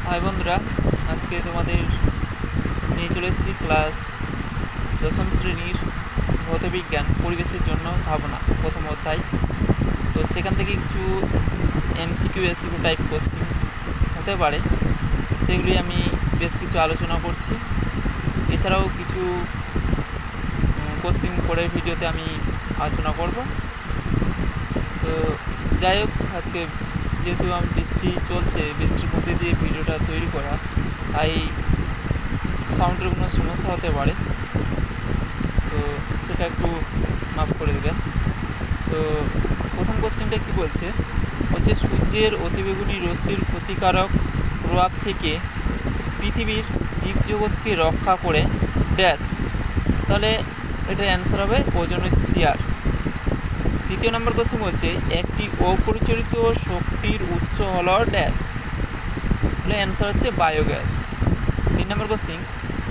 High বন্ধুরা, আজকে তোমাদের নিয়ে চলে এসেছি ক্লাস দশম শ্রেণীর ভৌতবিজ্ঞান পরিবেশের জন্য ভাবনা প্রথম অধ্যায়। তো সেখান থেকে কিছু এমসিকিউ এসিকিউ টাইপ কোশ্চিন হতে পারে, সেগুলি আমি বেশ কিছু আলোচনা করছি। এছাড়াও কিছু কোশ্চিন পরের ভিডিওতে আমি আলোচনা করব। তো যাই হোক, আজকে যেহেতু বৃষ্টি চলছে, বৃষ্টির মধ্যে দিয়ে ভিডিওটা তৈরি করা, তাই সাউন্ডের কোনো সমস্যা হতে পারে, তো সেটা একটু মাফ করে দেবেন। তো প্রথম কোশ্চেনটা কী বলছে, সূর্যের অতিবেগুনি রশ্মির ক্ষতিকারক প্রভাব থেকে পৃথিবীর জীবজগৎকে রক্ষা করে ড্যাশ। তাহলে এটার অ্যান্সার হবে ওজোনোস্ফিয়ার। দ্বিতীয় নম্বর কোশ্চেন বলছে, একটি অপরিচালিত শক্তির উৎস হল ড্যাশ। তাহলে অ্যান্সার হচ্ছে বায়োগ্যাস। 3 নম্বর কোশ্চেন,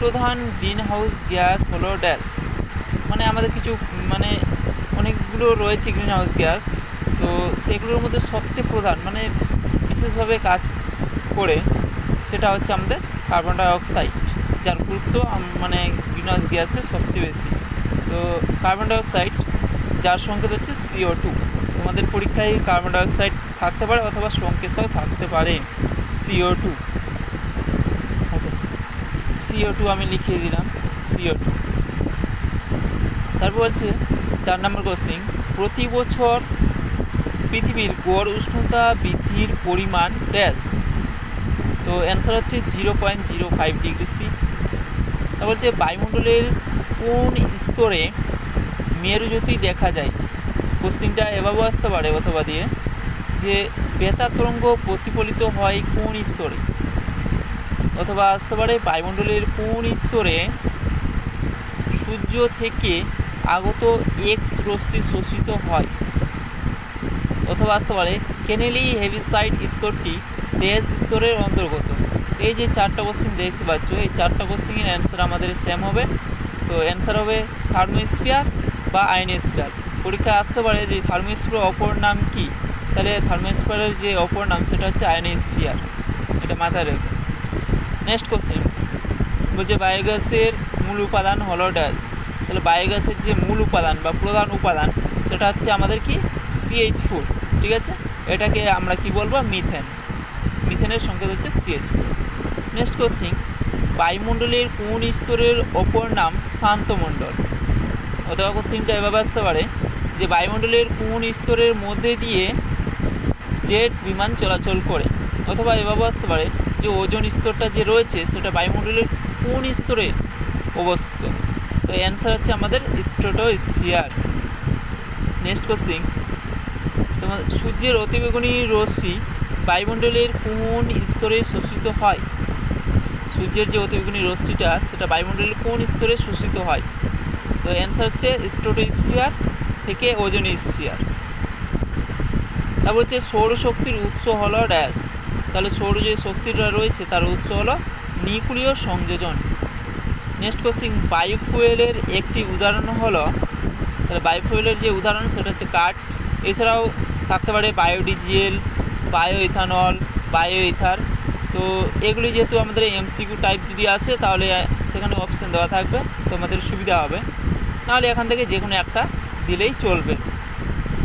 প্রধান গ্রিন হাউস গ্যাস হলো ড্যাশ। আমাদের কিছু অনেকগুলো রয়েছে গ্রিন হাউস গ্যাস, তো সেগুলোর মধ্যে সবচেয়ে প্রধান বিশেষভাবে কাজ করে সেটা হচ্ছে আমাদের কার্বন ডাইঅক্সাইড, যার গুরুত্ব গ্রিন হাউস গ্যাসের সবচেয়ে বেশি। তো কার্বন ডাইঅক্সাইড, যার সংকেত হচ্ছে CO2। তোমাদের পরীক্ষায় কার্বন ডাইঅক্সাইড থাকতে পারে অথবা সংকেতটাও থাকতে পারে CO2। আচ্ছা, CO2 আমি লিখিয়ে দিলাম, CO2। তারপর হচ্ছে 4 নম্বর কোশ্চিন, প্রতি বছর পৃথিবীর গড় উষ্ণতা বৃদ্ধির পরিমাণ ড্যাশ। তো অ্যান্সার হচ্ছে 0.05 ডিগ্রি সি। তা বলছে বায়ুমণ্ডলের কোন স্তরে মেরুজ্যোতি দেখা যায়। কোশ্চিনটা এভাবেও আসতে পারে অথবা দিয়ে, যে বেতার তরঙ্গ প্রতিফলিত হয় কোন স্তরে, অথবা আসতে পারে বায়ুমণ্ডলের কোন স্তরে সূর্য থেকে আগত এক্স রশ্মি শোষিত হয়, অথবা আসতে পারে কেনেলি হেভিসাইড স্তরটি ড্যাশ স্তরের অন্তর্গত। এই যে 4টা কোশ্চিন দেখতে পাচ্ছ, এই 4টা কোশ্চিনের অ্যান্সার আমাদের সেম হবে। তো অ্যান্সার হবে থার্মোস্ফিয়ার বা আয়নোস্ফিয়ার। পরীক্ষায় আসতে পারে যে থার্মোস্ফিয়ারের অপর নাম কি, তাহলে থার্মোস্ফিয়ারের যে অপর নাম সেটা হচ্ছে আয়নোস্ফিয়ার, এটা মাথায় রেখে। নেক্সট কোশ্চিন বলছে বায়োগ্যাসের মূল উপাদান হলো ড্যাশ। তাহলে বায়োগ্যাসের যে মূল উপাদান বা প্রধান উপাদান সেটা হচ্ছে আমাদের কি CH4, ঠিক আছে। এটাকে আমরা কি বলবো, মিথেন। মিথেনের সংকেত হচ্ছে CH4। নেক্সট কোশ্চিন, বায়ুমণ্ডলের কোন স্তরের অপর নাম শান্তমণ্ডল। অথবা কোশ্চিনটা এভাবে আসতে পারে যে বায়ুমণ্ডলের কোন স্তরের মধ্যে দিয়ে জেট বিমান চলাচল করে। অথবা এভাবে আসতে পারে যে ওজোন স্তরটা যে রয়েছে সেটা বায়ুমণ্ডলের কোন স্তরে অবস্থিত। তো অ্যান্সার হচ্ছে আমাদের স্ট্র্যাটোস্ফিয়ার। নেক্সট কোশ্চিন, তোমার সূর্যের অতিবেগুনি রশ্মি বায়ুমণ্ডলের কোন স্তরে শোষিত হয়। সূর্যের যে অতিবেগুনি রশ্মিটা সেটা বায়ুমণ্ডলের কোন স্তরে শোষিত হয়। তো অ্যান্সার হচ্ছে স্ট্র্যাটোস্ফিয়ার থেকে ওজোনোস্ফিয়ার। তারপর হচ্ছে সৌরশক্তির উৎস হলো ড্যাশ। তাহলে সৌর যে শক্তিটা রয়েছে তার উৎস হলো নিউক্লিয় সংযোজন। নেক্সট কোশ্চিন, বায়োফুয়েলের একটি উদাহরণ হলো, তাহলে বায়োফুয়েলের যে উদাহরণ সেটা হচ্ছে কাঠ। এছাড়াও থাকতে পারে biodiesel, bio ethanol, bio ether. তো এগুলি যেহেতু আমাদের MCQ টাইপ যদি আসে তাহলে সেখানে অপশান দেওয়া থাকবে, তোমাদের সুবিধা হবে। নাহলে এখান থেকে যে কোনো একটা দিলেই চলবে।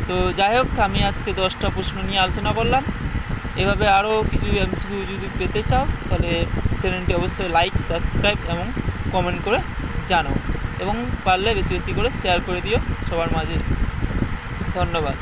তো যাই হোক, আমি আজকে 10টা প্রশ্ন নিয়ে আলোচনা করলাম। এভাবে আরও কিছু MCQ যদি পেতে চাও তাহলে চ্যানেলটি অবশ্যই লাইক, সাবস্ক্রাইব এবং কমেন্ট করে জানাও, এবং পারলে বেশি বেশি করে শেয়ার করে দিও সবার মাঝে। ধন্যবাদ।